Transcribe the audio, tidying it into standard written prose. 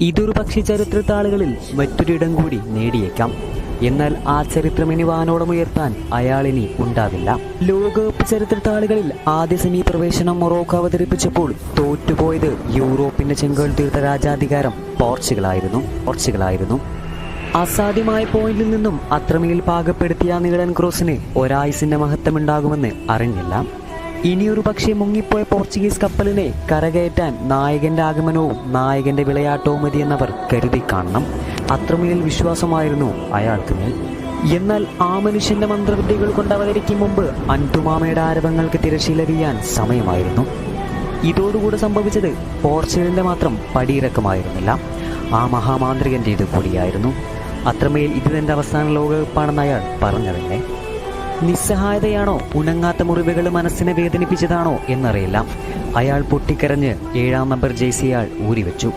ഇതൊരു പക്ഷേ ചരിത്രത്താളുകളിൽ മറ്റൊരിടം കൂടി നേടിയേക്കാം. എന്നാൽ ആ ചരിത്രം ഇനി വാനോളമുയർത്താൻ അയാളിനി ഉണ്ടാവില്ല. ലോകകപ്പ് ചരിത്രത്താളുകളിൽ ആദ്യ സെമി പ്രവേശനം മൊറോക്കോ അവതരിപ്പിച്ചപ്പോൾ തോറ്റുപോയത് യൂറോപ്പിന്റെ ചെങ്കോൽ തീർത്ത രാജാധികാരം പോർച്ചുഗലായിരുന്നു. അസാധ്യമായ പോയിന്റിൽ നിന്നും അത്രമേൽ പാകപ്പെടുത്തിയ നീളൻ ക്രോസിന് ഒരായുസിന്റെ മഹത്വമുണ്ടാകുമെന്ന് അറിഞ്ഞില്ല. ഇനിയൊരു പക്ഷേ മുങ്ങിപ്പോയ പോർച്ചുഗീസ് കപ്പലിനെ കരകയറ്റാൻ നായകന്റെ ആഗമനവും നായകന്റെ വിളയാട്ടവും മതിയെന്നവർ കരുതി കാണണം. അത്രമേൽ വിശ്വാസമായിരുന്നു അയാൾക്ക് മേൽ. എന്നാൽ ആ മനുഷ്യന്റെ മന്ത്രവിദ്യകൾ കൊണ്ട് അവതരിക്കും മുമ്പ് അൻതുമാമയുടെ ആരവങ്ങൾക്ക് തിരശ്ശീല വീഴാൻ സമയമായിരുന്നു. ഇതോടുകൂടെ സംഭവിച്ചത് പോർച്ചുഗലിന്റെ മാത്രം പടിയിറക്കമായിരുന്നില്ല, ആ മഹാമാന്ത്രികന്റെ ഇത് കൂടിയായിരുന്നു. അത്രമേൽ ഇത് തന്റെ അവസാന ലോകകപ്പാണെന്ന് അയാൾ പറഞ്ഞതല്ലേ. നിസ്സഹായതയാണോ, ഉണങ്ങാത്ത മുറിവുകൾ മനസ്സിനെ വേദനിപ്പിച്ചതാണോ എന്നറിയില്ല. അയാൾ പൊട്ടിക്കരഞ്ഞ് 7-ാം നമ്പർ ജേഴ്സി അയാൾ ഊരിവെച്ചു.